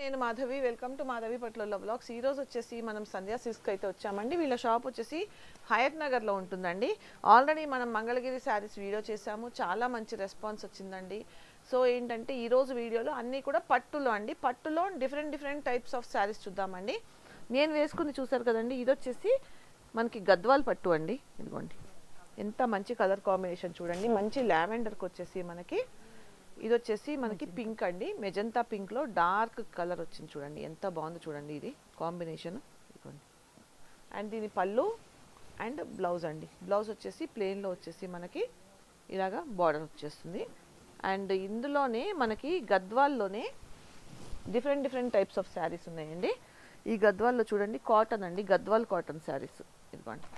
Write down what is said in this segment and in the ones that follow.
నేను Madhavi, welcome to Madhavi పట్ల blogs. ఈ రోజు వచ్చేసి మనం సంధ్యా సిల్క్స్ అయితే వచ్చామండి. వీళ్ళ షాప్ వచ్చేసి హయత్ నగర్లో ఉంటుందండి. ఆల్రెడీ మనం మంగళగిరి శారీస్ వీడియో చేసాము, చాలా మంచి రెస్పాన్స్ వచ్చిందండి. సో ఏంటంటే ఈరోజు వీడియోలో అన్నీ కూడా పట్టులో అండి, పట్టులో డిఫరెంట్ టైప్స్ ఆఫ్ శారీస్ చూద్దామండి. నేను వేసుకుంది చూసారు కదండి, ఇది వచ్చేసి మనకి గద్వాల్ పట్టు అండి. ఇదిగోండి ఎంత మంచి కలర్ కాంబినేషన్ చూడండి, మంచి లావెండర్కి వచ్చేసి మనకి ఇది వచ్చేసి మనకి పింక్ అండి, మెజంతా పింక్లో డార్క్ కలర్ వచ్చింది చూడండి, ఎంత బాగుంది చూడండి ఇది కాంబినేషన్. ఇదిగోండి అండ్ దీని పళ్ళు అండ్ బ్లౌజ్ అండి. బ్లౌజ్ వచ్చేసి ప్లెయిన్లో వచ్చేసి మనకి ఇలాగా బార్డర్ వచ్చేస్తుంది. అండ్ ఇందులోనే మనకి గద్వాల్లోనే డిఫరెంట్ టైప్స్ ఆఫ్ శారీస్ ఉన్నాయండి. ఈ గద్వాల్లో చూడండి కాటన్ అండి, గద్వాల్ కాటన్ శారీస్. ఇదిగోండి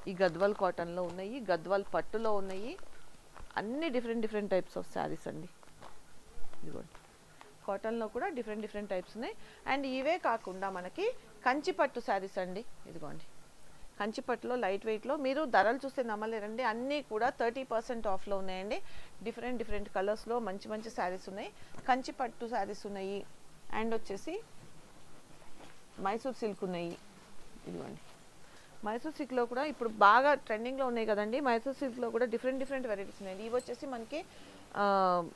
ఈ గద్వాల్ కాటన్లో ఉన్నాయి, గద్వాల్ పట్టులో ఉన్నాయి, అన్ని డిఫరెంట్ టైప్స్ ఆఫ్ శారీస్ అండి. ఇదిగోండి కాటన్లో కూడా డిఫరెంట్ టైప్స్ ఉన్నాయి. అండ్ ఇవే కాకుండా మనకి కంచిపట్టు శారీస్ అండి. ఇదిగోండి కంచిపట్టులో లైట్ వెయిట్లో మీరు ధరలు చూస్తే నమ్మలేరండి, అన్నీ కూడా 30% ఆఫ్లో ఉన్నాయండి. డిఫరెంట్ కలర్స్లో మంచి శారీస్ ఉన్నాయి. కంచిపట్టు శారీస్ ఉన్నాయి అండ్ వచ్చేసి మైసూర్ సిల్క్ ఉన్నాయి. ఇదిగోండి మైసూర్ సిల్క్లో కూడా ఇప్పుడు బాగా ట్రెండింగ్లో ఉన్నాయి కదండి. మైసూర్ సిల్క్లో కూడా డిఫరెంట్ వెరైటీస్ ఉన్నాయండి. ఇవి వచ్చేసి మనకి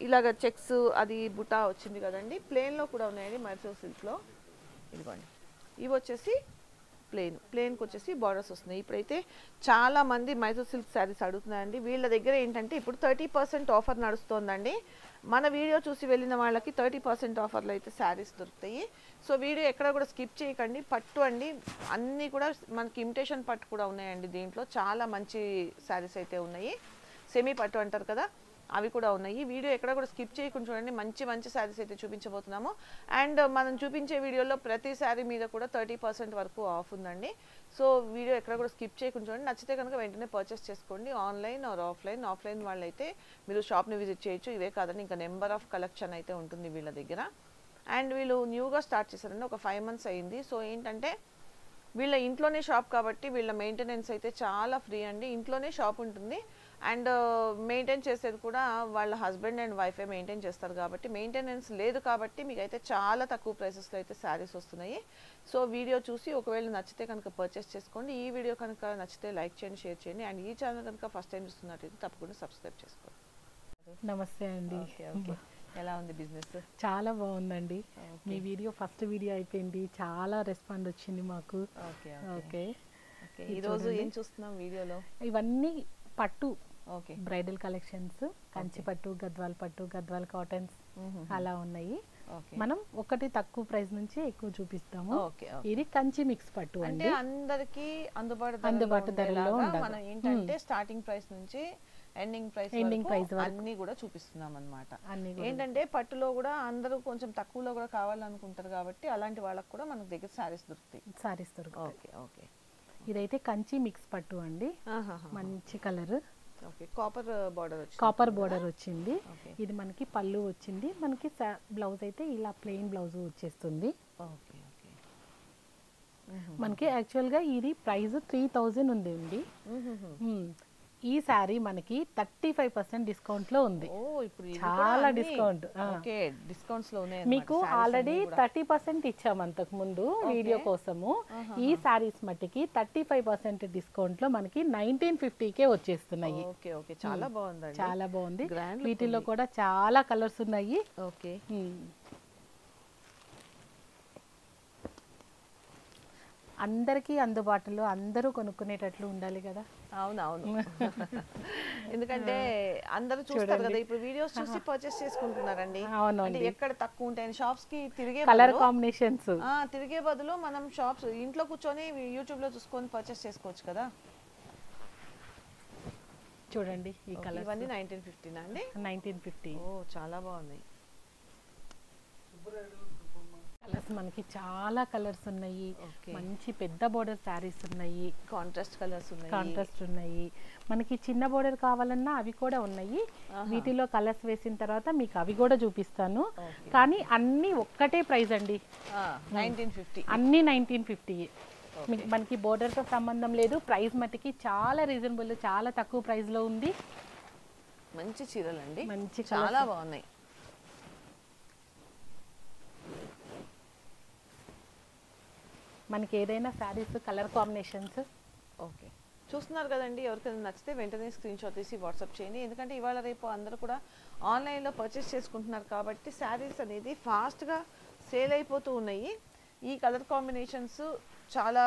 ఇలాగ చెక్స్ అది బుటా వచ్చింది కదండి, ప్లెయిన్లో కూడా ఉన్నాయండి మైసూర్ సిల్క్లో. ఇదిగోండి ఇవి వచ్చేసి ప్లెయిన్కి వచ్చేసి బార్డర్స్ వస్తున్నాయి. ఇప్పుడైతే చాలామంది మైసూర్ సిల్క్ శారీస్ అడుగుతున్నారండి. వీళ్ళ దగ్గర ఏంటంటే ఇప్పుడు 30% ఆఫర్ నడుస్తోందండి. మన వీడియో చూసి వెళ్ళిన వాళ్ళకి 30% ఆఫర్లో అయితే శారీస్ దొరుకుతాయి. సో వీడియో ఎక్కడ కూడా స్కిప్ చేయకండి. పట్టు అండి, అన్నీ కూడా మనకి ఇమిటేషన్ పట్టు కూడా ఉన్నాయండి. దీంట్లో చాలా మంచి శారీస్ అయితే ఉన్నాయి. సెమీ పట్టు అంటారు కదా, అవి కూడా ఉన్నాయి. వీడియో ఎక్కడ కూడా స్కిప్ చేయకుండా చూడండి, మంచి శారీస్ అయితే చూపించబోతున్నాము. అండ్ మనం చూపించే వీడియోలో ప్రతి శారీ మీద కూడా 30% వరకు ఆఫ్ ఉందండి. సో వీడియో ఎక్కడ కూడా స్కిప్ చేయకుండా చూడండి. నచ్చితే కనుక వెంటనే పర్చేస్ చేసుకోండి, ఆన్లైన్ ఆర్ ఆఫ్లైన్ వాళ్ళైతే మీరు షాప్ని విజిట్ చేయొచ్చు. ఇవే కాదండి, ఇంకా నెంబర్ ఆఫ్ కలెక్షన్ అయితే ఉంటుంది వీళ్ళ దగ్గర. అండ్ వీళ్ళు న్యూగా స్టార్ట్ చేశారండి, ఒక 5 months అయింది. సో ఏంటంటే వీళ్ళ ఇంట్లోనే షాప్ కాబట్టి వీళ్ళ మెయింటెనెన్స్ అయితే చాలా ఫ్రీ అండి. ఇంట్లోనే షాప్ ఉంటుంది అండ్ మెయింటైన్ చేసేది కూడా వాళ్ళ హస్బెండ్ అండ్ వైఫే మెయింటైన్ చేస్తారు కాబట్టి మెయింటెనెన్స్ లేదు కాబట్టి మీకు అయితే చాలా తక్కువ ప్రైసెస్లో అయితే శారీస్ వస్తున్నాయి. సో వీడియో చూసి ఒకవేళ నచ్చితే కనుక పర్చేస్ చేసుకోండి. ఈ వీడియో కనుక నచ్చితే లైక్ చేయండి, షేర్ చేయండి. అండ్ ఈ ఛానల్ కనుక ఫస్ట్ టైం చూస్తున్నట్టయితే తప్పకుండా సబ్స్క్రైబ్ చేసుకోండి. నమస్తే అండి. ఓకే ఎలా ఉంది బిజినెస్? చాలా బాగుందండి. మీ వీడియో ఫస్ట్ వీడియో అయిపోయింది, చాలా రెస్పాండ్ వచ్చింది మాకు. ఓకే ఈరోజు ఏం చూస్తున్నాం వీడియోలో? ఇవన్నీ పట్టు బ్రైడల్ కలెక్షన్స్, కంచి పట్టు, గద్వాల్ పట్టు, గద్వాల్ కాటన్స్ అలా ఉన్నాయి. మనం ఒకటి తక్కువ ప్రైస్ నుంచి ఎక్కువ చూపిస్తాము. ఇది కంచి మిక్స్ పట్టు అంటే అందరికి అందుబాటు ధరలో మనం ఏంటంటే స్టార్టింగ్ ప్రైస్ నుంచి ఎండింగ్ ప్రైస్ అన్ని కూడా చూపిస్తున్నాం అన్నమాట. ఏంటంటే పట్టులో కూడా అందరూ కొంచెం తక్కువలో కూడా కావాలనుకుంటారు కాబట్టి అలాంటి వాళ్ళకి కూడా మనకు దగ్గర శారీస్ దొరుకుతాయి. ఓకే ఇదైతే కంచి మిక్స్ పట్టు అండి, మంచి కలర్. కాపర్ బోర్డర్ వచ్చింది. ఇది మనకి పళ్ళు వచ్చింది, మనకి బ్లౌజ్ అయితే ఇలా ప్లెయిన్ బ్లౌజ్ వచ్చేస్తుంది. మనకి యాక్చువల్గా ఇది ప్రైస్ 3000 ఉంది అండి. ఈ శారీ మనకి 35% డిస్కౌంట్ లో ఉంది. చాలా డిస్కౌంట్. మీకు ఆల్రెడీ 30% ఇచ్చాము అంతకు ముందు వీడియో కోసము. ఈ శారీస్ మట్టికి 35% డిస్కౌంట్ లో మనకి 1950కే వచ్చేస్తున్నాయి. చాలా బాగుంది. వీటిల్లో కూడా చాలా కలర్స్ ఉన్నాయి. అందరికీ అందుబాటులో అందరూ కొనుక్కునేటట్లు ఉండాలి కదా. అవునవును ఎందుకంటే అందరూ చూస్తారు కదా, ఇప్పుడు వీడియోస్ చూసి పర్చేస్ చేసుకుంటున్నారండి. అంటే ఎక్కడ తక్కువ ఉంటాయని షాప్స్ కి తిరిగే కలర్ కాంబినేషన్స్ తిరిగే బదులు మనం షాప్స్ ఇంట్లో కూర్చొని యూట్యూబ్ లో చూసుకొని పర్చేస్ చేసుకోవచ్చు కదా. చూడండి ఈ కలర్, ఇవన్నీ 1950 అండి. 1950. చాలా బాగున్నాయి కలర్స్. మనకి చాలా కలర్స్ ఉన్నాయి, మంచి పెద్ద బోర్డర్ శారీస్ ఉన్నాయి, కాంట్రాస్ట్ కలర్స్ ఉన్నాయి. మనకి చిన్న బోర్డర్ కావాలన్నా అవి కూడా ఉన్నాయి. వీటిలో కలర్స్ వేసిన తర్వాత మీకు అవి కూడా చూపిస్తాను. కానీ అన్ని ఒక్కటే ప్రైస్ అండి, 1950. అన్ని 1950. మనకి బోర్డర్ తో సంబంధం లేదు. ప్రైస్ మట్టికి చాలా రీజనబుల్, చాలా తక్కువ ప్రైస్ లో ఉంది. మంచి చీరలు అండి, చాలా బాగున్నాయి. మనకి ఏదైనా శారీస్ కలర్ కాంబినేషన్స్. ఓకే, చూస్తున్నారు కదండి. ఎవరికైనా నచ్చితే వెంటనే స్క్రీన్ షాట్ తీసి వాట్సాప్ చేయండి. ఎందుకంటే ఇవాళ రేపు అందరూ కూడా ఆన్లైన్లో పర్చేస్ చేసుకుంటున్నారు కాబట్టి శారీస్ అనేది ఫాస్ట్గా సేల్ అయిపోతూ ఉన్నాయి. ఈ కలర్ కాంబినేషన్స్ చాలా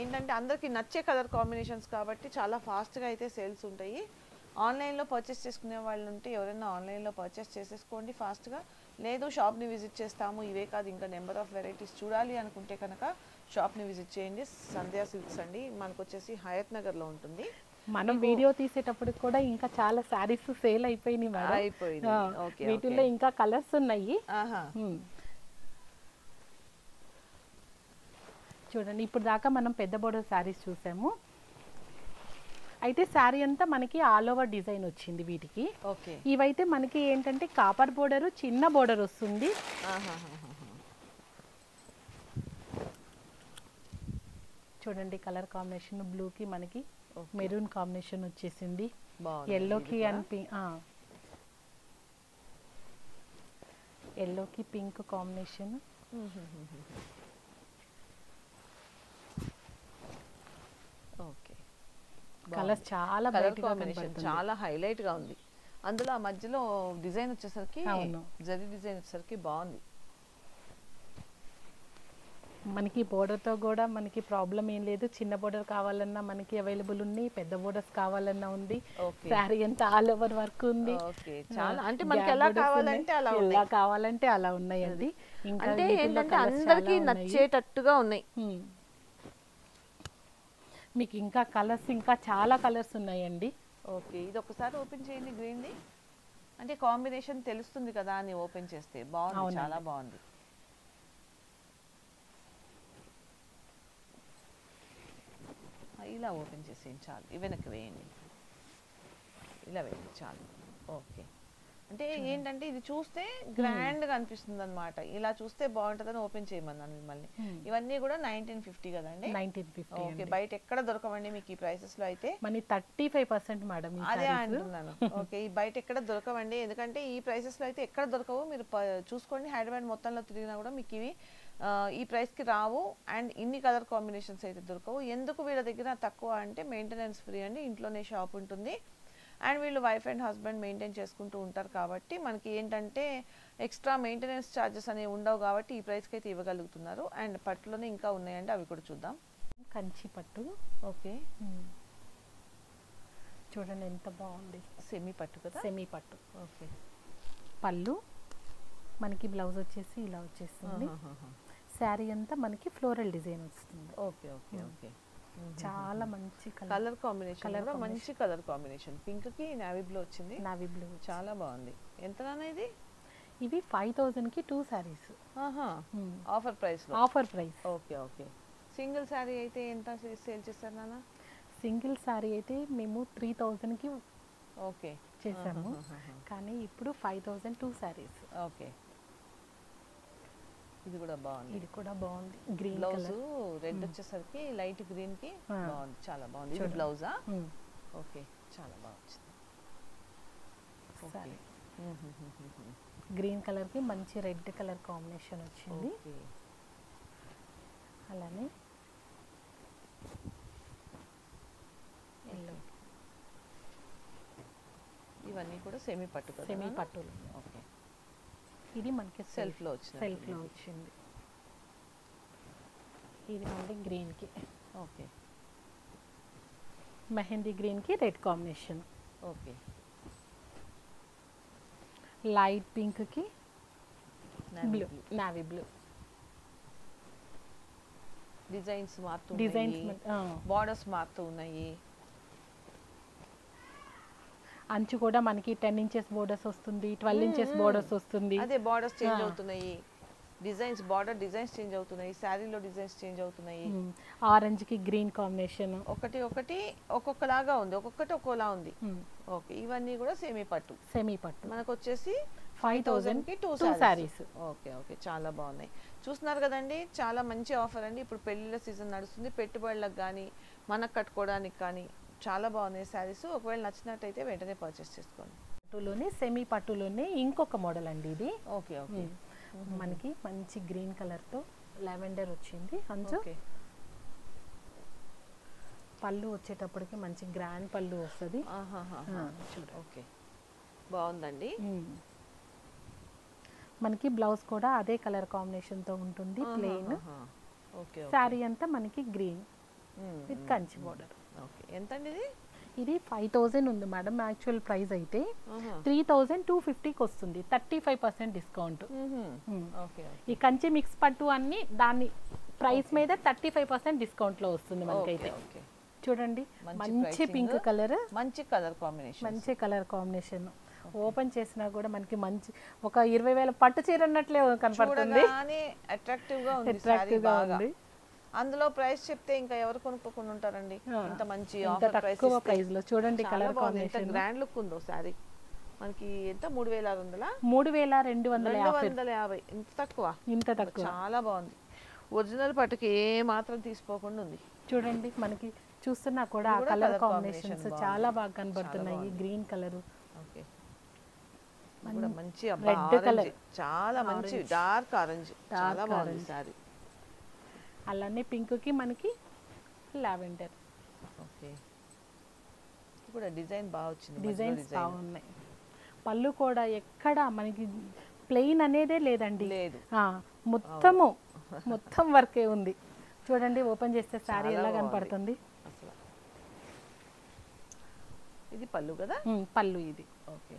ఏంటంటే అందరికీ నచ్చే కలర్ కాంబినేషన్స్ కాబట్టి చాలా ఫాస్ట్గా అయితే సేల్స్ ఉంటాయి. ఆన్లైన్లో పర్చేస్ చేసుకునే వాళ్ళు ఉంటే ఎవరైనా ఆన్లైన్లో పర్చేస్ చేసేసుకోండి ఫాస్ట్గా. లేదు షాప్ని విజిట్ చేస్తాము, ఇవే కాదు ఇంకా నెంబర్ ఆఫ్ వెరైటీస్ చూడాలి అనుకుంటే కనుక షాప్ని విజిట్ చేయండి. సంధ్యా సిల్క్స్ అండి, మనకు వచ్చేసి హయత్ నగర్లో ఉంటుంది. మనం వీడియో తీసేటప్పుడు కూడా ఇంకా చాలా శారీస్ సేల్ అయిపోయినాయి మేడం. అయిపోయింది. వీటిల్లో ఇంకా కలర్స్ ఉన్నాయి. చూడండి, ఇప్పుడు దాకా మనం పెద్ద బోర్డర్ శారీస్ చూసాము. అయితే శారీ అంతా మనకి ఆల్ ఓవర్ డిజైన్ వచ్చింది వీటికి. ఓకే, ఇవైతే మనకి ఏంటంటే కాపర్ బోర్డర్, చిన్న బోర్డర్ వస్తుంది. చూడండి కలర్ కాంబినేషన్ బ్లూకి మనకి మెరూన్ కాంబినేషన్ వచ్చేసింది. ఎల్లోకి అండ్ పింక్, ఎల్లోకి పింక్ కాంబినేషన్. ఓకే, కలర్స్ చాలా కలర్ కాంబినేషన్ చాలా హైలైట్ గా ఉంది. అందులో ఆ మధ్యలో డిజైన్ వచ్చేసరికి జరీ డిజైన్ వచ్చేసరికి బాగుంది. మనకి బోర్డర్తో కూడా మనకి ప్రాబ్లం ఏం లేదు. చిన్న బోర్డర్ కావాలన్నా మనకి అవైలబుల్ ఉంది, పెద్ద బోర్డర్స్ కావాలన్నా ఉంది. శారీ అంతా ఆల్ ఓవర్ వర్క్ ఉంది. అంటే మనకి ఎలా కావాలంటే అలా ఉన్నాయండి. ఇంకా ఏంటంటే అందరికీ నచ్చేటట్టుగా ఉన్నాయి. మీకు ఇంకా కలర్స్ ఇంకా చాలా కలర్స్ ఉన్నాయండి. ఓకే, ఇది ఒకసారి ఓపెన్ చేయండి. గ్రీన్ది అంటే కాంబినేషన్ తెలుస్తుంది కదా అని ఓపెన్ చేస్తే బాగుంది, చాలా బాగుంది. ఇలా ఓపెన్ చేసేయండి చాలు. వెనక్కి వేయండి, ఇలా వేయండి చాలు. ఓకే, అంటే ఏంటంటే ఇది చూస్తే గ్రాండ్ గా అనిపిస్తుంది అనమాట. ఇలా చూస్తే బాగుంటుందని ఓపెన్ చేయమన్నాను మిమ్మల్ని. ఇవన్నీ కూడా 1950 కదండి. 1950. ఓకే, బయట ఎక్కడ దొరకవండి మీకు ఈ ప్రైసెస్ లో అయితే. Money 35% madam. అదే అంటున్నాను. ఓకే, ఈ బయట ఎక్కడ దొరకవండి, ఎందుకంటే ఈ ప్రైసెస్ లో అయితే ఎక్కడ దొరకవు. మీరు చూసుకోండి, హైదరాబాద్ మొత్తంలో తిరిగినా కూడా మీకు ఇవి ఈ ప్రైస్కి రావు. అండ్ ఇన్ని కలర్ కాంబినేషన్స్ అయితే దొరకవు. ఎందుకు వీళ్ళ దగ్గర తక్కువ అంటే మెయింటెనెన్స్ ఫ్రీ అండి, ఇంట్లోనే షాప్ ఉంటుంది. అండ్ వీళ్ళు వైఫ్ అండ్ హస్బెండ్ మెయింటైన్ చేసుకుంటూ ఉంటారు కాబట్టి మనకి ఏంటంటే ఎక్స్ట్రా మెయింటెనెన్స్ ఛార్జెస్ అనేవి ఉండవు కాబట్టి ఈ ప్రైస్కి అయితే ఇవ్వగలుగుతున్నారు. అండ్ పట్టులోనే ఇంకా ఉన్నాయండి, అవి కూడా చూద్దాం. కంచి పట్టు. ఓకే, చూడండి ఎంత బాగుంది. సెమీ పట్టు కదా. సెమీ పట్టు. ఓకే, పళ్ళు మనకి బ్లౌజ్ వచ్చేసి ఇలా వచ్చేస్తుంది. శారీ అంతా మనకి ఫ్లోరల్ డిజైన్ వస్తుంది. ఓకే ఓకే ఓకే, చాలా మంచి కలర్ కాంబినేషన్, మంచి కలర్ కాంబినేషన్. పింక్ కి నావీ బ్లూ వచ్చింది. నావీ బ్లూ చాలా బాగుంది. ఎంత నాన్న ఇది? ఇవి 5000 కి 2 సారీస్. ఆఫర్ ప్రైస్ లో. Offer price. Okay okay, single sorry అయితే ఎంత సేల్ చేస్తారు నాన్న? సింగిల్ సారీ అయితే మేము 3000 కి ఓకే చేసాము, కానీ ఇప్పుడు 5000 2 సారీస్. ఓకే, ఇది కూడా బాగుంది. ఇది కూడా బాగుంది. గ్రీన్ బ్లౌజ్ రెడ్ వచ్చేసరికి లైట్ గ్రీన్ కి బాగుంది, చాలా బాగుంది. ఇది బ్లౌజా? ఓకే, చాలా బాగుంది. గ్రీన్ కలర్ కి మంచి రెడ్ కలర్ కాంబినేషన్ వచ్చింది. అలానే ఎల్లో. ఇవన్నీ కూడా సెమీ పట్టు కదా. సెమీ పట్టులు. ఓకే, ఇది మనకి సెల్ఫ్ లో వచ్చింది. సెల్ఫ్ లో వచ్చింది. ఇది మళ్ళీ గ్రీన్ కి. ఓకే, మెహందీ గ్రీన్ కి red combination. Okay, light pink కి బ్లూ, నావీ బ్లూ. డిజైన్స్ మారుతూ బోర్డర్స్ మారుతూ ఉన్నాయి. అంచు కూడా మనకి 10 ఇంచెస్ బోర్డర్స్ వస్తుంది, 12 ఇంచెస్ బోర్డర్స్ వస్తుంది. అదే బోర్డర్స్ చేంజ్ అవుతున్నాయి, డిజైన్స్ బార్డర్ డిజైన్స్ చేంజ్ అవుతున్నాయి, శారీలో డిజైన్స్ చేంజ్ అవుతున్నాయి. ఆరెంజ్ కి గ్రీన్ కాంబినేషన్. ఒకటి ఒక్కొక్కలాగా ఉంది, ఒక్కొక్కటి ఒక్కోలా ఉంది. ఓకే, ఇవన్నీ కూడా సెమీ పట్టు. సెమీ పట్టు మనకు వచ్చేసి 5000 కి 2 సారీస్. ఓకే ఓకే, చాలా బాగున్నాయి. చూస్తున్నారు కదండి, చాలా మంచి ఆఫర్ అండి. ఇప్పుడు పెళ్లిళ్ళ సీజన్ నడుస్తుంది, పెట్టుబడులకు కానీ మనకు కట్టుకోవడానికి కానీ చాలా బాగున్నాయి శారీస్. ఒకవేళ నచ్చినట్టయితే వెంటనే పర్చేస్ చేసుకోండి. పట్టులోనే సెమీ పట్టులోనే ఇంకొక మోడల్ అండి ఇది. ఓకే ఓకే, మనకి మంచి గ్రీన్ కలర్ తో లావెండర్ వచ్చింది అంచు. ఓకే. పళ్ళు వచ్చేటప్పటికి మంచి గ్రాండ్ పళ్ళు వస్తుంది. చూడు. ఓకే, బాగుందండి. మనకి బ్లౌజ్ కూడా అదే కలర్ కాంబినేషన్ తో ఉంటుంది, ప్లెయిన్. ఓకే. శారీ అంతా మనకి green with Kanchi border. Okay, ఎంతండి ఇది? ఇది 5000 ఉంది మేడం. యాక్చువల్ ప్రైస్ అయితే 3250కి వస్తుంది, 35% డిస్కౌంట్. ఈ కంచి మిక్స్ పట్టు అన్ని దాని ప్రైస్ మీద 35% డిస్కౌంట్ లో వస్తుంది మనకైతే. చూడండి మంచి పింక్ కలర్, మంచి కలర్ కాంబినేషన్, మంచి కలర్ కాంబినేషన్. ఓపెన్ చేసినా కూడా మనకి మంచి ఒక 20,000 పట్టు చీర అన్నట్లే కనపడుతుంది. అట్రాక్టివ్ గా ఉంది. అందులో ప్రైస్ చెప్తే ఇంకా ఎవరు కొనుక్కోకుండా ఉంటారండి. ఇంత మంచి ఆఫర్ తక్కువ ప్రైస్ లో చూడండి కలర్ కాంబినేషన్. గ్రాండ్ లుక్ ఉందో సారీ. మనకి ఎంత 3600? 3250. ఇంత తక్కువ? ఇంత తక్కువ. చాలా బాగుంది. ఒరిజినల్ పట్టుకి ఏ మాత్రం తీసుకోకుండా ఉంది. చూడండి మనకి చూస్తున్నా కూడా ఆ కలర్ కాంబినేషన్స్ చాలా బాగా కనబడుతున్నాయి. గ్రీన్ కలర్, ఓకే, మంచి రెడ్ కలర్, చాలా మంచి డార్క్ ఆరెంజ్, చాలా బాగుంది సారీ. అలానే పింక్ కి మనకి లావెండర్. ఓకే, ఇప్పుడు డిజైన్ బాగా వచ్చింది. డిజైన్స్ బాగున్నాయి. పళ్ళు కూడా ఎక్కడ మనకి ప్లెయిన్ అనేదే లేదండి, లేదు. మొత్తం వర్కే ఉంది. చూడండి ఓపెన్ చేస్తే సారీ ఎలా కనపడుతుంది. ఇది పళ్ళు కదా? పళ్ళు ఇది. ఓకే,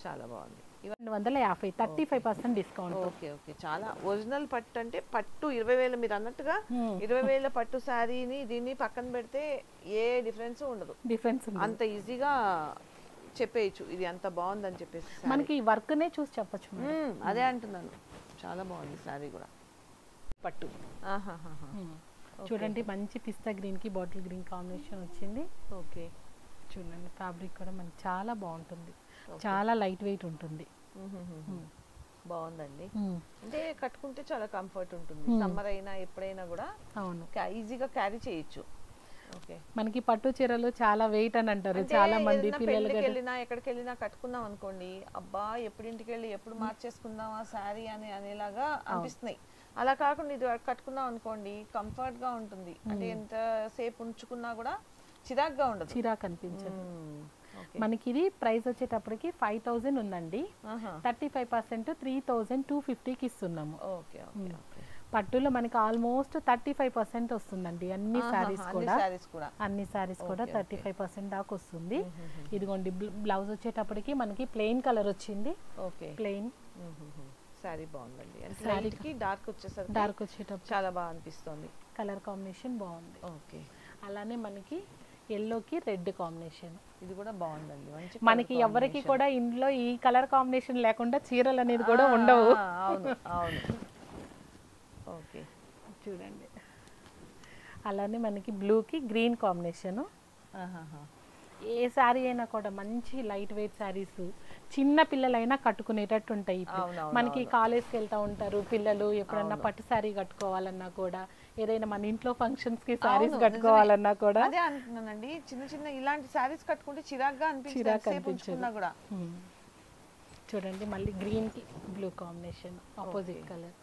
చాలా బాగుంది. 250, 35% డిస్కౌంట్. ఓకే. ఓకే, చాలా ఒరిజినల్ పట్టు అంటే పట్టు 20,000 మీరు అన్నట్టుగా 20,000 పట్టు శారీని దీన్ని పక్కన పెడితే ఏ డిఫరెన్స్ ఉండదు. అంత ఈజీగా చెప్పేయచ్చు ఇది అంత బాగుందని చెప్పేసి. మనకి వర్క్ నే చూసి చెప్పొచ్చు. అదే అంటున్నాను, చాలా బాగుంది శారీ కూడా. పట్టు చూడండి మంచి పిస్తా గ్రీన్ కి బాటిల్ గ్రీన్ కాంబినేషన్ వచ్చింది. ఓకే, చూడండి ఫ్యాబ్రిక్ కూడా మనకి చాలా బాగుంటుంది, చాలా లైట్ వెయిట్ ఉంటుంది. బాగుందండి. అంటే కట్టుకుంటే చాలా కంఫర్ట్ ఉంటుంది. సమ్మర్ అయినా ఎప్పుడైనా కూడా అవును ఈజీగా క్యారీ చేయొచ్చు. ఓకే, మనకి పట్టు చీరలు చాలా వెయిట్ అని అంటారు చాలా మంది. పిల్లలకి వెళ్ళినా ఎక్కడికి వెళ్ళినా కట్టుకున్నాం అనుకోండి, అబ్బా ఎప్పుడు ఇంటికి వెళ్ళి ఎప్పుడు మార్చేసుకుందాం ఆ శారీ అని అనేలాగా అనిపిస్తున్నాయి. అలా కాకుండా ఇది కట్టుకున్నాం అనుకోండి కంఫర్ట్ గా ఉంటుంది. అంటే ఎంత సేపు ఉంచుకున్నా కూడా చిరాగ్గా ఉండదు, చిరాకు అనిపించదు. మనకి ఇది ప్రైస్ వచ్చేటప్పటికి 5000 ఉందండి. 35% 3250కి ఇస్తున్నాము. పట్టులో మనకి ఆల్మోస్ట్ 35% వస్తుందండి. అన్ని సారీస్ కూడా 35% దాకా వస్తుంది. ఇదిగోండి బ్లౌజ్ వచ్చేటప్పటికి మనకి ప్లెయిన్ కలర్ వచ్చింది. ప్లెయిన్ సారీ బాగుందండి. సారీకి డార్క్ వచ్చేటప్పుడు చాలా బాగా అనిపిస్తుంది. కలర్ కాంబినేషన్ బాగుంది. ఓకే, అలానే మనకి ఎల్లోకి రెడ్ కాంబినేషన్, ఇది కూడా బాగుందండి. మనకి ఎవరికి కూడా ఇంట్లో ఈ కలర్ కాంబినేషన్ లేకుండా చీరలు అనేది కూడా ఉండవు. అవును. ఓకే, చూడండి అలానే మనకి బ్లూకి గ్రీన్ కాంబినేషన్. ఏ శారీ అయినా కూడా మంచి లైట్ వెయిట్ శారీస్ చిన్న పిల్లలైనా కట్టుకునేటట్టు ఉంటాయి. మనకి కాలేజ్కి వెళ్తా ఉంటారు పిల్లలు, ఎప్పుడన్నా పట్టు శారీ కట్టుకోవాలన్నా కూడా, ఏదైనా మన ఇంట్లో ఫంక్షన్స్ కి శారీస్ కట్టుకోవాలన్నా కూడా. అదే అంటున్నానండి, చిన్న ఇలాంటి శారీస్ కట్టుకుంటే చిరాగ్గా అనిపించింది కూడా. చూడండి మళ్ళీ గ్రీన్ కి blue combination, opposite colour.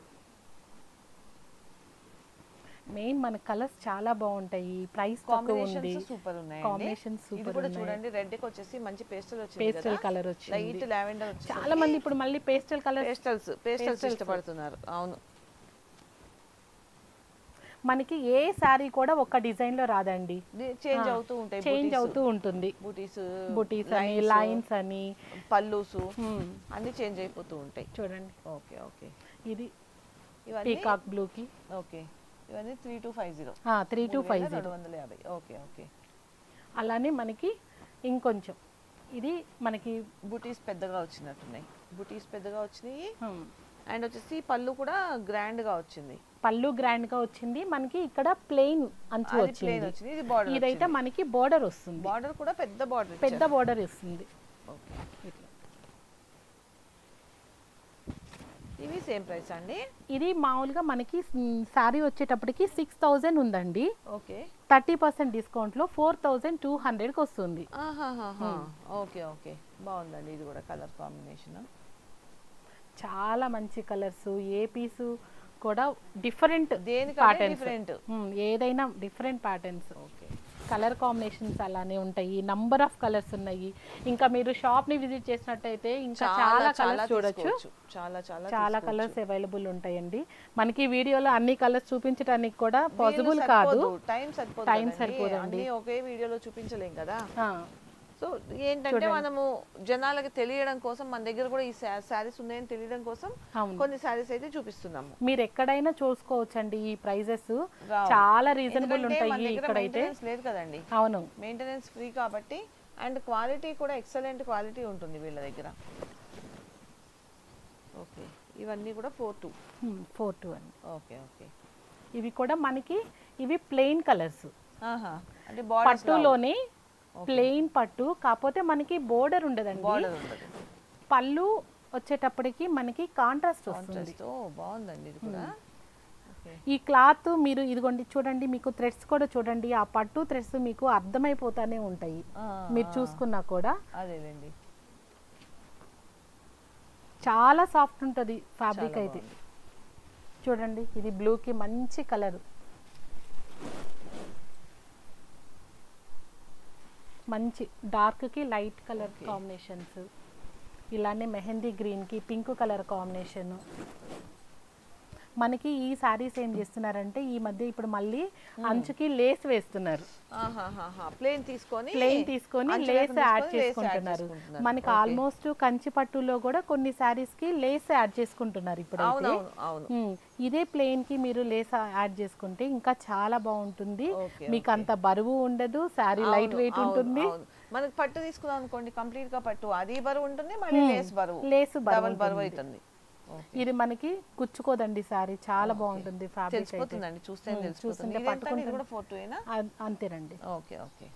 Main మన కలర్స్ చాలా బాగుంటాయి. ప్రైస్ తక్కువ ఉంది, సూపర్ ఉన్నాయి కాంబినేషన్స్ సూపర్ ఉన్నాయి. చూడండి రెడ్ కి వచ్చేసి మంచి పేస్టల్ వచ్చింది, పేస్టల్ కలర్ వచ్చింది, లైట్ లావెండర్ వచ్చింది. చాలా మంది ఇప్పుడు మళ్ళీ పేస్టల్ కలర్ పేస్టల్స్ ఇష్టపడుతున్నారు. అవును, మనకి ఏ సారీ కూడా ఒక డిజైన్ లో రాదండి, చేంజ్ అవుతూ ఉంటాయి, చేంజ్ అవుతూ ఉంటుంది. బూటీస్ అని, లైన్స్ అని, పల్లూస్ అన్ని చేంజ్ అయిపోతూ ఉంటాయి. చూడండి. ఓకే ఓకే, ఇది పీకాక్ బ్లూ కి. ఓకే, ఇవన్నీ 3250. 3250. Okay okay. అలానే మనకి ఇంకొంచెం ఇది మనకి బూటీస్ పెద్దగా వచ్చినట్టున్నాయి, బూటీస్ పెద్దగా వచ్చినాయి. అండ్ వచ్చేసి పళ్ళు కూడా గ్రాండ్ గా వచ్చింది, పళ్ళు గ్రాండ్ గా వచ్చింది. మనకి ఇక్కడ ప్లెయిన్ అంచు వచ్చింది. ఇది బార్డర్, ఇదైతే మనకి బోర్డర్ వస్తుంది, బార్డర్ కూడా పెద్ద బోర్డర్ వస్తుంది. ఓకే, ఇవి సేమ్ ప్రైస్ అండి. ఇది మామూలుగా మనకి సారీ వచ్చేటప్పటికి 6000 ఉందండి. ఓకే, 30% డిస్కౌంట్ లో 4200కి వస్తుంది. ఓకే ఓకే, బాగుందండి. ఇది కూడా కలర్ కాంబినేషన్ చాలా మంచి కలర్స్, ఏ పీసు కూడా డిఫరెంట్ దేనికంటే డిఫరెంట్, ఏదైనా different patterns. Okay colour combinations అలానే ఉంటాయి, నంబర్ ఆఫ్ కలర్స్ ఉన్నాయి. ఇంకా మీరు షాప్ ని విజిట్ చేసినట్టయితే ఇంకా చాలా కలర్స్ చూడొచ్చు, చాలా చాలా చాలా కలర్స్ అవైలబుల్ ఉంటాయండి. మనకి వీడియోలో అన్ని కలర్స్ చూపించడానికి కూడా పాసిబుల్ కాదు, టైం సరిపోదండి, ఒకే వీడియోలో చూపించలేం కదా. సో ఏంటంటే మనము జనాలకి తెలియడం కోసం మన దగ్గర కూడా ఈ శారీస్ ఉన్నాయని తెలియడం కోసం కొన్ని శారీస్ అయితే చూపిస్తున్నాము. మీరు ఎక్కడైనా చూసుకోవచ్చండి, ఈ ప్రైజెస్ చాలా రీజనబుల్ ఉంటాయి. ఇక్కడైతే లేదు కదండి, అవును, మెయింటెనెన్స్ ఫ్రీ కాబట్టి, అండ్ క్వాలిటీ కూడా ఎక్సలెంట్ క్వాలిటీ ఉంటుంది వీళ్ళ దగ్గర. ఓకే, ఇవన్నీ కూడా 4-2 అండి. ఓకే ఓకే, ఇవి కూడా మనకి ఇవి ప్లెయిన్ కలర్స్, అంటే పట్టులోనే ప్లెయిన్ పట్టు, కాకపోతే మనకి బోర్డర్ ఉండదండి. పళ్ళు వచ్చేటప్పటికి మనకి కాంట్రాస్ట్ వస్తుంది. బాగుందండి ఇది కూడా. ఈ క్లాత్ మీరు ఇదిగోండి చూడండి, మీకు థ్రెడ్స్ కూడా చూడండి, ఆ పట్టు థ్రెడ్స్ మీకు అర్థమైపోతానే ఉంటాయి మీరు చూసుకున్నా కూడా. అదేలేండి, చాలా సాఫ్ట్ ఉంటుంది ఫ్యాబ్రిక్ అయితే. చూడండి, ఇది బ్లూకి మంచి కలర్, మంచి డార్క్కి లైట్ కలర్ కాంబినేషన్స్, ఇలానే మెహందీ గ్రీన్కి పింక్ కలర్ కాంబినేషన్. మనకి ఈ సారీస్ ఏం చేస్తున్నారంటే ఈ మధ్య ఇప్పుడు మళ్ళీ అంచుకి లేస్ వేస్తున్నారు, ప్లెయిన్ తీసుకొని లేస్ యాడ్ చేసుకుంటున్నారు. మనకి ఆల్మోస్ట్ కంచి పట్టులో కూడా కొన్ని సారీస్ కి లేస్ యాడ్ చేసుకుంటున్నారు ఇప్పుడు. ఇదే ప్లెయిన్ కి మీరు లేస్ యాడ్ చేసుకుంటే ఇంకా చాలా బాగుంటుంది, మీకు అంత బరువు ఉండదు, సారీ లైట్ వెయిట్ ఉంటుంది. మనకి పట్టు తీసుకున్నాం అనుకోండి, కంప్లీట్ గా పట్టు అది బరువు ఉంటుంది, మళ్ళీ లేస్ బరువు అవుతుంది. ఇది మనకి కుచ్చుకోదండి సారీ, చాలా బాగుంటుంది ఫ్యాబ్రిక్. అంతేనండి. ఓకే ఓకే,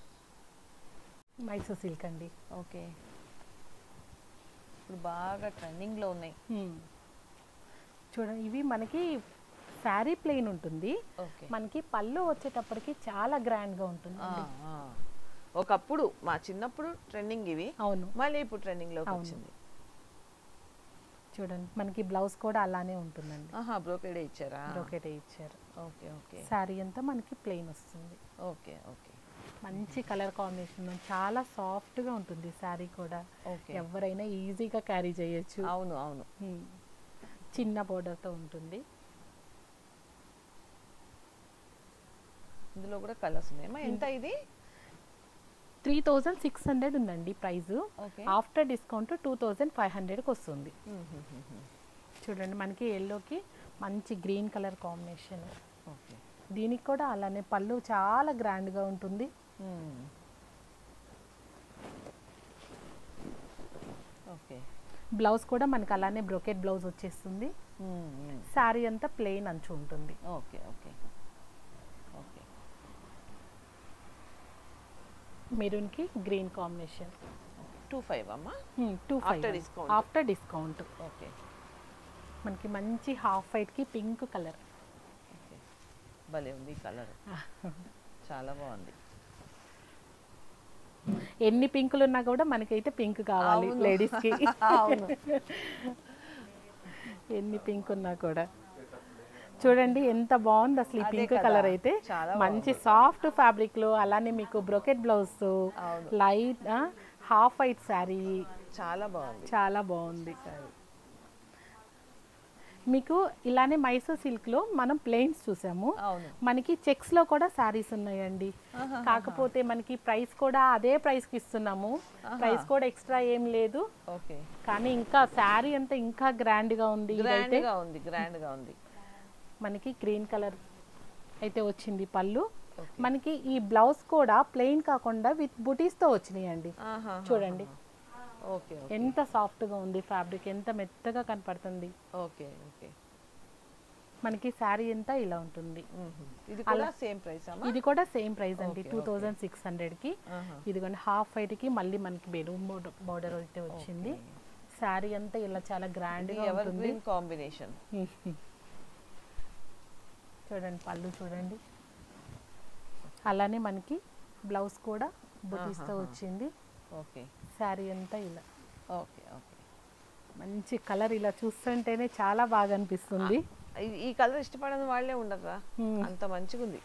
మైసూర్ సిల్క్ అండి. ఓకే, ఇప్పుడు బాగా ట్రెండింగ్ లో ఉన్నాయి చూడండి. ఇవి మనకి శారీ ప్లెయిన్ ఉంటుంది, మనకి పళ్ళు వచ్చేటప్పటికి చాలా గ్రాండ్ గా ఉంటుంది. ఒకప్పుడు మా చిన్నప్పుడు ట్రెండింగ్ ఇవి, అవును, మళ్ళీ ఇప్పుడు ట్రెండింగ్ లోకి వచ్చింది. చూడండి, మనకి బ్లౌజ్ కూడా అలానే ఉంటుందండి. బ్రోకెడే ఇచ్చారా? బ్రోకెడే ఇచ్చారు. ఓకే ఓకే, సారీ అంతా మనకి ప్లెయిన్ వస్తుంది. ఓకే ఓకే, మంచి కలర్ కాంబినేషన్, చాలా సాఫ్ట్ గా ఉంటుంది సారీ కూడా. ఎవరైనా ఈజీగా క్యారీ చేయొచ్చు. అవును అవును, చిన్న బోర్డర్ తో ఉంటుంది. ఇందులో కూడా కలర్స్ ఉన్నాయమ్మా. ఎంత ఇది? 3600 ఉందండి ప్రైస్. ఆఫ్టర్ డిస్కౌంట్ 2500కి వస్తుంది. చూడండి, మనకి ఎల్లోకి మంచి గ్రీన్ కలర్ కాంబినేషన్. దీనికి కూడా అలానే పళ్ళు చాలా గ్రాండ్ గా ఉంటుంది. బ్లౌజ్ కూడా మనకి అలానే బ్రోకెట్ బ్లౌజ్ వచ్చేస్తుంది. సారీ అంతా ప్లెయిన్ అంచు ఉంటుంది. ఓకే ఓకే, మెరూన్ కి గ్రీన్ కాంబినేషన్. 25 అమ్మా. 25 ఆఫ్టర్ డిస్కౌంట్. ఓకే, మనకి మంచి హాఫ్ వైట్ కి పింక్ కలర్. ఓకే, భలే ఉంది కలర్, చాలా బాగుంది. ఎన్ని పింకులు ఉన్నా కూడా మనకైతే పింక్ కావాలి లేడీస్ కి. ఎన్ని పింక్ ఉన్నా కూడా చూడండి ఎంత బాగుంది అసలు ఈ పింక్ కలర్ అయితే. మంచి సాఫ్ట్ ఫ్యాబ్రిక్ లో, అలానే మీకు brocade blouse, light half white sari, చాలా బాగుంది, చాలా బాగుంది. మీకు ఇలానే మైసూర్ సిల్క్ లో మనం ప్లెయిన్స్ చూసాము, మనకి చెక్స్ లో కూడా శారీస్ ఉన్నాయండి. కాకపోతే మనకి ప్రైస్ కూడా అదే ప్రైస్ కి ఇస్తున్నాము, ప్రైస్ కూడా ఎక్స్ట్రా ఏం లేదు. కానీ ఇంకా శారీ అంతా ఇంకా గ్రాండ్ గా ఉంది. మనకి గ్రీన్ కలర్ అయితే వచ్చింది పళ్ళు. మనకి ఈ బ్లౌజ్ కూడా ప్లెయిన్ కాకుండా విత్ బుటీస్ తో వచ్చినాయండి. చూడండి ఎంత సాఫ్ట్ గా ఉంది ఫ్యాబ్రిక్, ఎంత మెత్తగా కనపడుతుంది. ఓకే ఓకే, మనకి శారీ అంతా ఇలా ఉంటుంది. ఇది కూడా సేమ్ ప్రైస్ అండి, 2600కి. ఇదిగోండి హాఫ్ వైట్ కి మళ్ళీ మనకి మెరూన్ బోర్డర్ అయితే వచ్చింది. శారీ అంతా ఇలా చాలా గ్రాండ్ గా ఉంటుంది. కాంబినేషన్ చూడండి, పళ్ళు చూడండి. అలానే మనకి బ్లౌజ్ కూడా బుటీస్ తో వచ్చింది. ఓకే, శారీ అంతా ఇలా. ఓకే ఓకే, మంచి కలర్ ఇలా చూస్తుంటేనే చాలా బాగా అనిపిస్తుంది. ఈ కలర్ ఇష్టపడని వాళ్ళే ఉండరా, అంత మంచిగా ఉంది.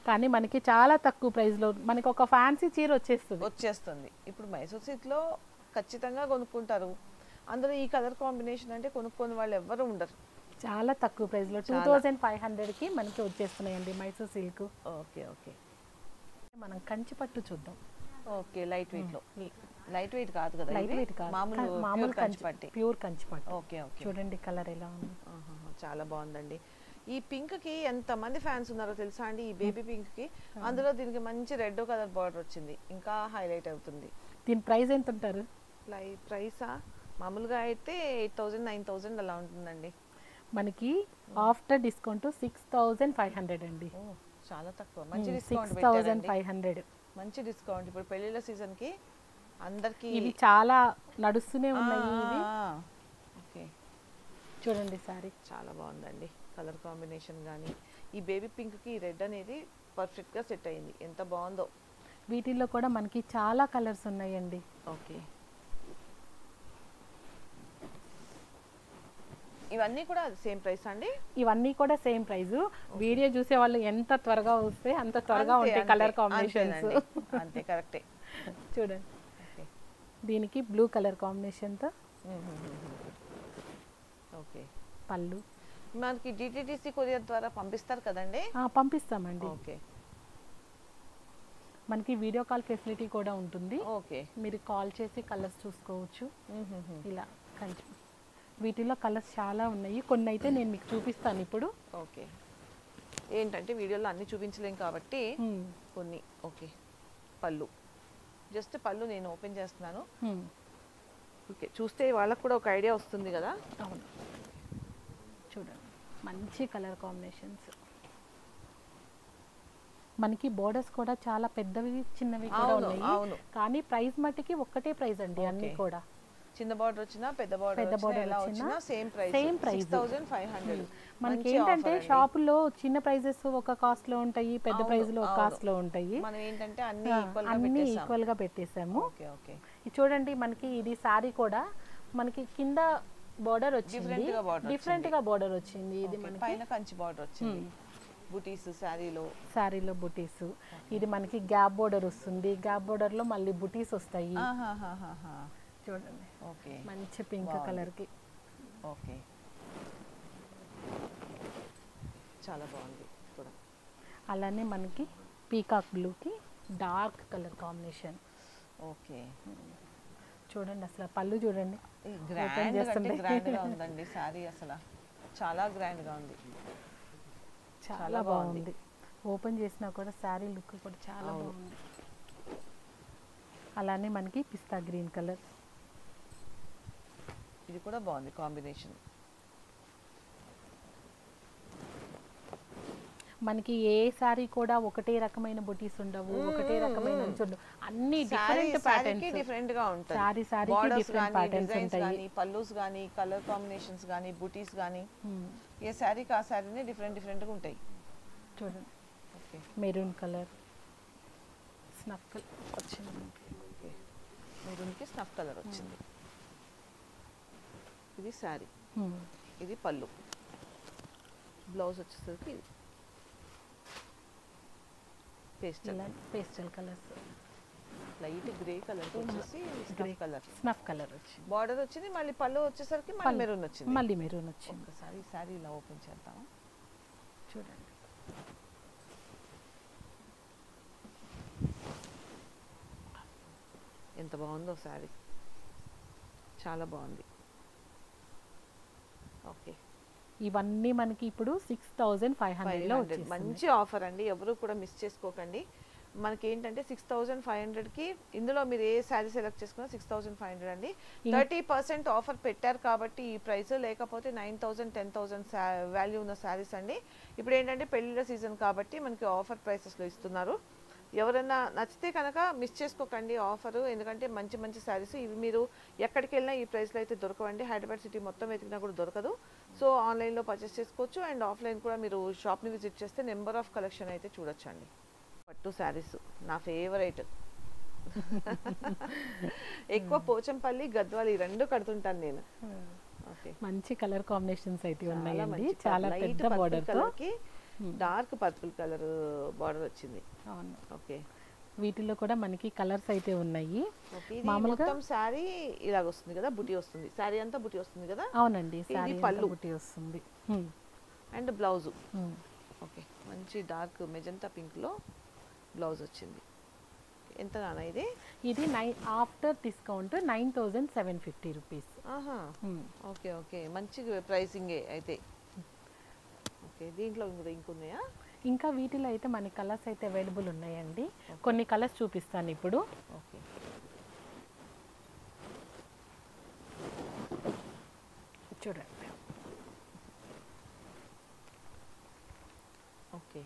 కానీ మనకి చాలా తక్కువ ప్రైస్లో మనకి ఒక ఫ్యాన్సీ చీర వచ్చేస్తుంది. ఇప్పుడు మైసూర్ సిల్క్లో ఖచ్చితంగా కొనుక్కుంటారు, అందులో ఈ కలర్ కాంబినేషన్ అంటే కొనుక్కొని వాళ్ళు ఎవ్వరు ఉండరు. చాలా తక్కువ ప్రైస్లో 2500కి మనకి వచ్చేస్తున్నాయండి మైసూర్ సిల్క్. Okay okay. మనం కంచి పట్టు చూద్దాం. ఓకే, లైట్ వెయిట్లో. లైట్ వెయిట్ కాదు కదా, లైట్ వెయిట్ కాదు, మామూలు కంచి పట్టు, ప్యూర్ కంచి పట్టు. Okay okay. చూడండి కలర్ ఎలా ఉంది, చాలా బాగుందండి. ఈ పింక్ కి ఎంత మంది ఫ్యాన్స్ ఉన్నారో తెలుసా అండి, ఈ బేబీ పింక్ కి. అందులో దీనికి మంచి రెడ్ కలర్ బార్డర్ వచ్చింది, ఇంకా హైలైట్ అవుతుంది. దీని ప్రైస్ ఎంత ఉంటారు? ప్రైసా మామూలుగా అయితే 8000 9000 అలా ఉంటుందండి. మనకి ఆఫ్టర్ డిస్కౌంట్ 6500 అండి. చాలా తక్కువ, మంచి డిస్కౌంట్ 6500. మంచి డిస్కౌంట్ ఇప్పుడు పెళ్లిళ్ళ సీజన్ కి అందరికి. ఇవి చాలా నడుస్తూనే ఉన్నాయి ఇవి. ఓకే, చూడండి సారీ చాలా బాగుందండి కలర్ కాంబినేషన్ కానీ. ఈ బేబీ పింక్ కి రెడ్ అనేది పర్ఫెక్ట్ గా సెట్ అయింది, ఎంత బాగుందో. వీటిల్లో కూడా మనకి చాలా కలర్స్ ఉన్నాయండి. ఓకే, ఇవన్నీ కూడా సేమ్ ప్రైస్ అండి? ఇవన్నీ కూడా సేమ్ ప్రైస్. వీడియో చూసే వాళ్ళు ఎంత త్వరగా వస్తే అంత త్వరగా ఉంటాయి కలర్ కాంబినేషన్స్. అంతే, కరెక్టే. చూడండి దీనికి బ్లూ కలర్ కాంబినేషన్తో. ఓకే, పళ్ళు మనకి డిటిడిసి కొరియర్ ద్వారా పంపిస్తారు కదండి? పంపిస్తామండి. ఓకే, మనకి వీడియో కాల్ ఫెసిలిటీ కూడా ఉంటుంది. ఓకే, మీరు కాల్ చేసి కలర్స్ చూసుకోవచ్చు. ఇలా కంచి వీటిలో కలర్స్ చాలా ఉన్నాయి, కొన్ని అయితే నేను మీకు చూపిస్తాను ఇప్పుడు. ఓకే, ఏంటంటే వీడియోలో అన్ని చూపించలేం కాబట్టి కొన్ని. ఓకే, పళ్ళు, జస్ట్ పళ్ళు నేను ఓపెన్ చేస్తున్నాను. ఓకే, చూస్తే వాళ్ళకు కూడా ఒక ఐడియా వస్తుంది కదా. అవును, చూడండి మంచి కలర్ కాంబినేషన్స్. మనకి బోర్డర్స్ కూడా చాలా పెద్దవి చిన్నవి కూడా ఉన్నాయి, కానీ ప్రైస్ మట్టికి ఒక్కటే ప్రైస్ అండి అన్ని కూడా. చిన్న బార్డర్ వచ్చినా పెద్ద బార్డర్ వచ్చినా సేమ్ ప్రైస్ 6500. మనకి ఏంటంటే షాపుల్లో చిన్న ప్రైజెస్ ఒక కాస్ట్ లో ఉంటాయి, పెద్ద ప్రైస్ లో ఒక కాస్ట్ లో ఉంటాయి. మనం ఏంటంటే అన్ని ఈక్వల్ గా పెట్టేసాము. Okay okay. చూడండి మనకి ఇది సారీ కూడా మనకి కింద బార్డర్ వచ్చింది, డిఫరెంట్ గా బార్డర్ వచ్చింది. ఇది మనకి పైన కంచి బార్డర్ వచ్చింది, బుటీస్ సారీలో బుటీస్. ఇది మనకి గ్యాప్ బార్డర్ వస్తుంది, గ్యాప్ బార్డర్ లో మళ్ళీ బుటీస్ వస్తాయి. చూడండి ఓకే, మంచి పింక్ కలర్ కి. ఓకే, చాలా బాగుంది కూడా. అలానే మనకి పీకాక్ బ్లూ కి డార్క్ కలర్ కాంబినేషన్. ఓకే, చూడండి అసలు పళ్ళు చూడండి, గ్రాండ్ గా ఉందండి సారీ, అసలు చాలా గ్రాండ్ గా ఉంది, చాలా బాగుంది. ఓపెన్ చేసినా కూడా సారీ లుక్ కూడా చాలా బాగుంది. అలానే మనకి పిస్తా గ్రీన్ కలర్, ఇది కూడా బాగుంది కాంబినేషన్. మనకి ఏ సారీ కూడా ఒకటే రకమైన బుటీస్ ఉండవు, ఒకటే రకమైన అన్ని డిఫరెంట్ ప్యాటర్న్స్, డిఫరెంట్ గా ఉంటాయి. సారీకి డిఫరెంట్ ప్యాటర్న్స్ ఉంటాయి, పల్లూస్ గానీ కలర్ కాంబినేషన్స్ గానీ బుటీస్ గానీ ఏ సారీకి ఆ సారీనే డిఫరెంట్ గా ఉంటాయి. చూడండి మెరూన్ కలర్, స్నఫ్ కలర్ వచ్చింది. ఓకే, మెరూన్ కి స్నఫ్ కలర్ వచ్చింది. ఇది సారీ, ఇది పళ్ళు, బ్లౌజ్ వచ్చేసరికి pastel colours, light grey colour వచ్చేసి స్నఫ్ కలర్ వచ్చి బార్డర్ వచ్చింది. మళ్ళీ పళ్ళు వచ్చేసరికి మళ్ళీ మెరూన్ వచ్చింది. ఒకసారి ఈ సారీ ఇలా ఓపెన్ చేద్దామా, చూడండి. ఎంత బాగుందో సారీ, చాలా బాగుంది. ఓకే, ఇవన్నీ మనకి ఇప్పుడు 6500 లో వచ్చేసింది. మంచి ఆఫర్ అండి, ఎవరు కూడా మిస్ చేసుకోకండి. మనకి ఏంటంటే 6500కి ఇందులో మీరు ఏ శారీ సెలెక్ట్ చేసుకున్నా 6500 అండి. 30% ఆఫర్ పెట్టారు కాబట్టి ఈ ప్రైస్, లేకపోతే 9000 10,000 వాల్యూ ఉన్న శారీస్ అండి. ఇప్పుడు ఏంటంటే పెళ్లిళ్ళ సీజన్ కాబట్టి మనకి ఆఫర్ ప్రైసెస్లో ఇస్తున్నారు. ఎవరైనా నచ్చితే కనుక మిస్ చేసుకోకండి ఆఫరు, ఎందుకంటే మంచి మంచి శారీస్ ఇవి. మీరు ఎక్కడికి వెళ్ళినా ఈ ప్రైస్లో అయితే దొరకవండి, హైదరాబాద్ సిటీ మొత్తం వెతికినా కూడా దొరకదు. సో ఆన్లైన్లో పర్చేస్ చేసుకోవచ్చు, అండ్ ఆఫ్లైన్ కూడా మీరు షాప్ని విజిట్ చేస్తే నెంబర్ ఆఫ్ కలెక్షన్ అయితే చూడొచ్చండి. పట్టు శారీస్ నా ఫేవరెట్, ఎక్కువ పోచంపల్లి గద్వాల్ ఈ రెండు కడుతుంటాను నేను. ఓకే, మంచి కలర్ కాంబినేషన్స్ అయితే ఉన్నాయండి. చాలా పెద్ద బార్డర్ తో డార్క్ పర్పుల్ కలర్ బార్డర్ వచ్చింది. అవును. ఓకే, వీటిలో కూడా మనకి కలర్స్ అయితే ఉన్నాయి. మామూలుగా సారీ ఇలాగ వస్తుంది కదా, బుటీ వస్తుంది. సారీ అంతా బుటీ వస్తుంది కదా. అవునండి, సారీ పళ్ళు బుటీ వస్తుంది. అండ్ బ్లౌజ్ ఓకే, మంచి డార్క్ మెజంతా పింక్ లో బ్లౌజ్ వచ్చింది. ఎంత నాన్న ఇది? ఇది after discount 9750 rupees. Okay okay, మంచి ప్రైసింగే అయితే. ఓకే, దీంట్లో ఇంకున్నాయా? ఇంకా వీటిలో అయితే మన కలర్స్ అయితే అవైలబుల్ ఉన్నాయండి. కొన్ని కలర్స్ చూపిస్తాను ఇప్పుడు. ఓకే, చూడండి. ఓకే,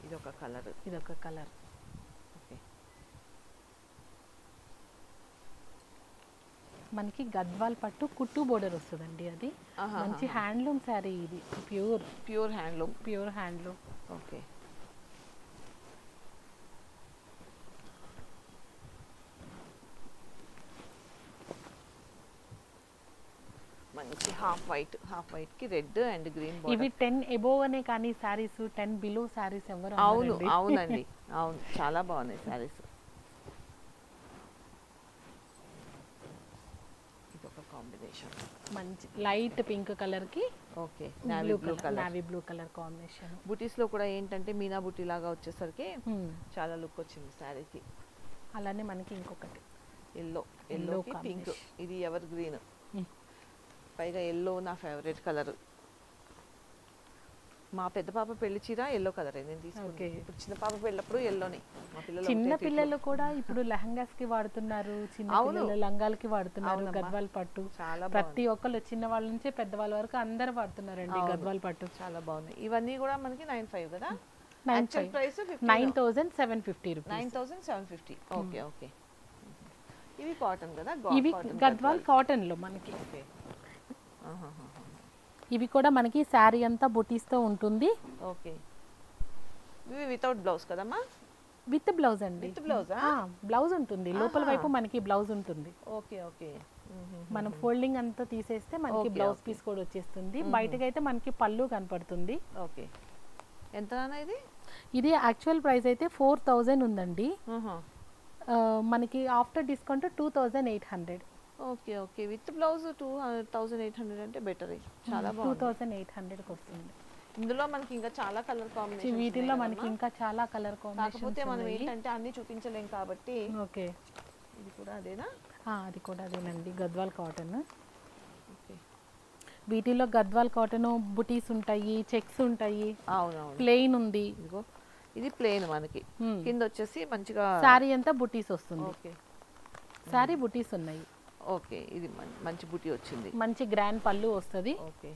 ఇదొక కలర్. ఓకే, మనకి గద్వాల్ పట్టు కుట్టు బోర్డర్ వస్తుందండి. అది మంచి హ్యాండ్లూమ్ శారీ. ఇది ప్యూర్ హ్యాండ్లూమ్. ఓకే, మంచి హాఫ్ వైట్ కి రెడ్ అండ్ గ్రీన్ బార్డర్. ఇవి 10 అబోవ్ అనే కానీ సారీస్ 10 బిలో సారీస్ ఎవరు అవునండి, అవును, చాలా బాగున్నాయి సారీస్. ఇదొక కాంబినేషన్, మంచి లైట్ పింక్ కలర్ కి okay navy blue colour combination. బుటీస్ లో కూడా ఏంటంటే మీనా బుటీ లాగా వచ్చేసరికి చాలా లుక్ వచ్చింది సారీకి. అలానే మనకి ఇంకొకటి ఎల్లో పింక్, ఇది ఎవర్ గ్రీన్, పైగా ఎల్లో నా ఫేవరెట్ కలర్. మా పెద్ద పాప పెళ్లి చీర ఎల్లో కలర్ నేను తీసుకుంటే, ఇప్పుడు చిన్న పాప పెళ్ళప్పుడు ఎల్లోనే. చిన్న పిల్లలు కూడా ఇప్పుడు లెహంగాస్ కి వాడుతున్నారు, చిన్న పిల్లలు లంగాలకి వాడుతున్నారు గద్వాల్ పట్టు. ప్రతి ఒక్కళ్ళు చిన్న వాళ్ళ నుంచి పెద్ద వాళ్ళ వరకు అందరూ వాడుతున్నారండి గద్వాల్ పట్టు. చాలా బాగున్నాయి. ఇవన్నీ కూడా మనకి 95 కదా, 9750 రూపీస్. 9750. ఓకే ఓకే, ఇవి కాటన్ కదా, ఇవి గద్వాల్ కాటన్ లో మనకి. ఇవి కూడా మనకి శారీ అంతా బుటీస్ తో ఉంటుంది. ఓకే, ఇవి వితౌట్ బ్లౌజ్ కదమ్మా? విత్ బ్లౌజ్ అండి. విత్ బ్లౌజా? బ్లౌజ్ ఉంటుంది లోపల వైపు మనకి బ్లౌజ్ ఉంటుంది. ఓకే ఓకే, మనం ఫోల్డింగ్ అంతా తీసేస్తే మనకి బ్లౌజ్ పీస్ కూడా వచ్చేస్తుంది. బయటకి అయితే మనకి పళ్ళు కనపడుతుంది. ఓకే, ఎంత ఇది? ఇది యాక్చువల్ ప్రైస్ అయితే 4000 ఉందండి. మనకి after discount 2800. Okay okay, with blouse 2800 అంటే బెటర్. చాలా బాగుంది. 2800కి వస్తుంది. ఇందులో మనకి ఇంకా చాలా కలర్ కాంబినేషన్, వీటిల్లో మనకి ఇంకా చాలా కలర్ కాంబినేషన్స్. కాకపోతే మనం ఏంటంటే అన్ని చూపించలేం కాబట్టి. ఓకే, ఇది కూడా అదేనా? అది కూడా అదేనండి, గద్వాల్ కాటన్. ఓకే, వీటిలో గద్వాల్ కాటన్ బుటీస్ ఉంటాయి, చెక్స్ ఉంటాయి. అవునవును, ప్లెయిన్ ఉంది. ఇదిగో ఇది ప్లెయిన్, మనకి కింద వచ్చేసి మంచిగా సారీ అంతా బుటీస్ వస్తుంది. ఓకే, సారీ బుటీస్ ఉన్నాయి. ఓకే, ఇది మంచి బుటీ వచ్చింది, మంచి గ్రాండ్ పళ్ళు వస్తుంది. ఓకే,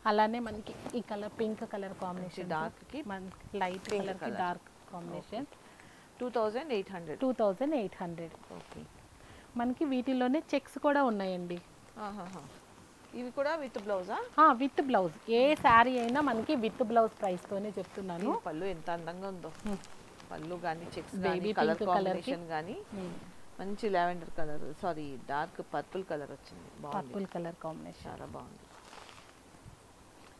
అలానే మనకి ఈ colour pink colour combination, dark కి లైట్ కలర్ కి డార్క్ కాంబినేషన్. 2800. ఓకే, మనకి వీటిలోనే చెక్స్ కూడా ఉన్నాయండి. ఇవి కూడా విత్ బ్లౌజా? With blouse. ఏ శారీ అయినా మనకి విత్ బ్లౌజ్ ప్రైస్ తోనే చెప్తున్నాను. పళ్ళు ఎంత అందంగా ఉందో, పళ్ళు గానీ చెక్స్ గానీ కలర్ కాంబినేషన్ గానీ మంచి lavender colour, sorry dark purple colour వచ్చింది. పర్పుల్ కలర్ కాంబినేషన్ చాలా బాగుంది.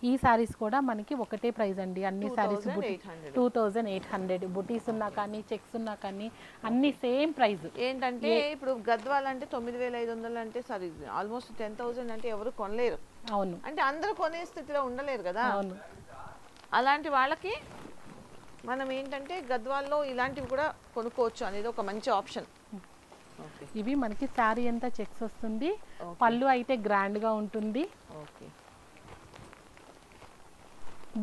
ఈ సారీస్ కూడా మనకి ఒకటే ప్రైస్ అండి. అన్ని సారీస్ 2800. బుటీస్ ఉన్నా కానీ చెక్స్ ఉన్నా కానీ అన్ని సేమ్ ప్రైస్. ఏంటంటే ఇప్పుడు గద్వాల్ అంటే 9500 అంటే సారీ ఆల్మోస్ట్ 10,000 అంటే ఎవరు కొనలేరు. అవును, అంటే అందరూ కొనే స్థితిలో ఉండలేరు కదా. అవును, అలాంటి వాళ్ళకి మనం ఏంటంటే గద్వాల్లో ఇలాంటివి కూడా కొనుక్కోవచ్చు అనేది ఒక మంచి ఆప్షన్. ఇవి మనకి శారీ అంతా చెక్స్ వస్తుంది. పళ్ళు అయితే గ్రాండ్ గా ఉంటుంది. ఓకే,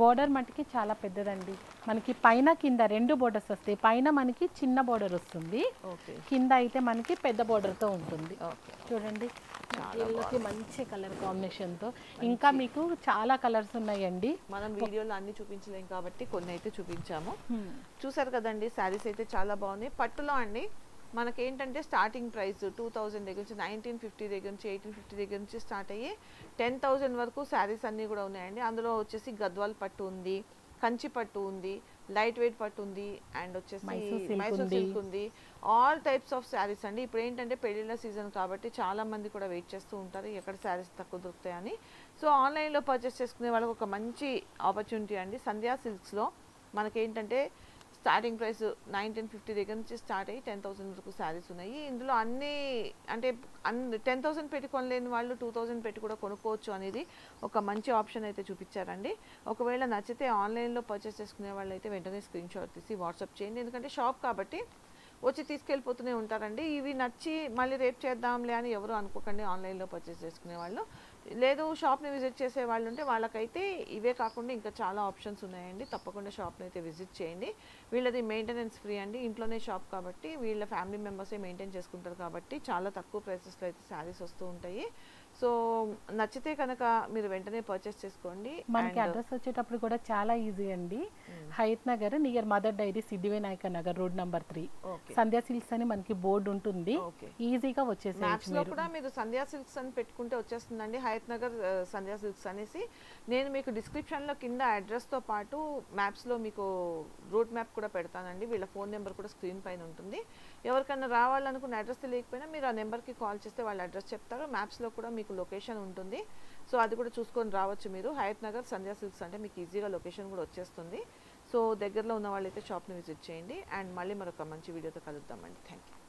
బోర్డర్ మటుకి చాలా పెద్దదండి. మనకి పైన కింద 2 బోర్డర్స్ వస్తాయి. పైన మనకి చిన్న బోర్డర్ వస్తుంది, కింద అయితే మనకి పెద్ద బోర్డర్ తో ఉంటుంది. చూడండి, వీళ్ళకి మంచి కలర్ కాంబినేషన్ తో ఇంకా మీకు చాలా కలర్స్ ఉన్నాయండి. మనం వీడియోలో అన్ని చూపించలేం కాబట్టి కొన్ని అయితే చూపించాము. చూసారు కదండి, శారీస్ అయితే చాలా బాగున్నాయి. పట్టులో అండి మనకేంటంటే స్టార్టింగ్ ప్రైస్ 2000 దగ్గర నుంచి 1950 దగ్గర నుంచి 1850 దగ్గర నుంచి స్టార్ట్ అయ్యి 10,000 వరకు శారీస్ అన్నీ కూడా ఉన్నాయండి. అందులో వచ్చేసి గద్వాల్ పట్టు ఉంది, కంచి పట్టు ఉంది, లైట్ వెయిట్ పట్టు ఉంది, అండ్ వచ్చేసి మైసూర్ సిల్క్ ఉంది. ఆల్ టైప్స్ ఆఫ్ శారీస్ అండి. ఇప్పుడు ఏంటంటే పెళ్ళిళ్ళ సీజన్ కాబట్టి చాలా మంది కూడా వెయిట్ చేస్తూ ఉంటారు ఎక్కడ శారీస్ తక్కువ దొరుకుతాయని. సో ఆన్లైన్లో పర్చేస్ చేసుకునే వాళ్ళకి ఒక మంచి ఆపర్చునిటీ అండి. సంధ్యా సిల్క్స్లో మనకేంటంటే స్టార్టింగ్ ప్రైస్ 1950 దగ్గర నుంచి స్టార్ట్ అయ్యి 10,000 వరకు శారీస్ ఉన్నాయి. ఇందులో అన్ని అంటే 10,000 పెట్టి కొనలేని వాళ్ళు 2,000 పెట్టి కూడా కొనుక్కోవచ్చు అనేది ఒక మంచి ఆప్షన్ అయితే చూపించారండి. ఒకవేళ నచ్చితే ఆన్లైన్లో పర్చేస్ చేసుకునే వాళ్ళు అయితే వెంటనే స్క్రీన్ షాట్ తీసి వాట్సాప్ చేయండి. ఎందుకంటే షాప్ కాబట్టి వచ్చి తీసుకెళ్ళిపోతూనే ఉంటారండి. ఇవి నచ్చి మళ్ళీ రేపు చేద్దాంలే అని ఎవరు అనుకోకండి. ఆన్లైన్లో పర్చేస్ చేసుకునే వాళ్ళు, లేదు షాప్ని విజిట్ చేసే వాళ్ళు ఉంటే వాళ్ళకైతే ఇవే కాకుండా ఇంకా చాలా ఆప్షన్స్ ఉన్నాయండి. తప్పకుండా షాప్ని అయితే విజిట్ చేయండి. వీళ్ళది మెయింటెనెన్స్ ఫ్రీ అండి. ఇంట్లోనే షాప్ కాబట్టి వీళ్ళ ఫ్యామిలీ మెంబర్సే మెయింటైన్ చేసుకుంటారు కాబట్టి చాలా తక్కువ ప్రైసెస్లో అయితే శారీస్ వస్తూ ఉంటాయి. సో నచ్చితే కనుక మీరు వెంటనే పర్చేస్ చేసుకోండి. మనకి అడ్రస్ వచ్చేటప్పుడు కూడా చాలా ఈజీ అండి. Hayathnagar near Mother Dairy, Siddhivinayak Nagar, road number 3, Sandhya Silks అని మనకి బోర్డు ఉంటుంది. ఈజీగా వచ్చేసేయచ్చు. లో కూడా మీరు సంధ్యా సిల్క్స్ అని పెట్టుకుంటే వచ్చేస్తుందండి. హయత్ నగర్ సంధ్యా సిల్క్స్ అనేసి నేను మీకు డిస్క్రిప్షన్ లో కింద అడ్రస్ తో పాటు మ్యాప్స్ లో మీకు రూట్ మ్యాప్ కూడా పెడతానండి. వీళ్ళ ఫోన్ నెంబర్ కూడా స్క్రీన్ పైన ఉంటుంది. ఎవరికైనా రావాలనుకున్న అడ్రస్ తెలియకపోయినా మీరు ఆ నెంబర్కి కాల్ చేస్తే వాళ్ళ అడ్రస్ చెప్తారు. మ్యాప్స్లో కూడా మీకు లొకేషన్ ఉంటుంది. సో అది కూడా చూసుకొని రావచ్చు మీరు. హయత్ నగర్ సంధ్యా సిల్క్స్ అంటే మీకు ఈజీగా లొకేషన్ కూడా వచ్చేస్తుంది. సో దగ్గరలో ఉన్న వాళ్ళైతే షాప్ని విజిట్ చేయండి. అండ్ మళ్ళీ మరొక మంచి వీడియోతో కలుద్దామండి. Thank you.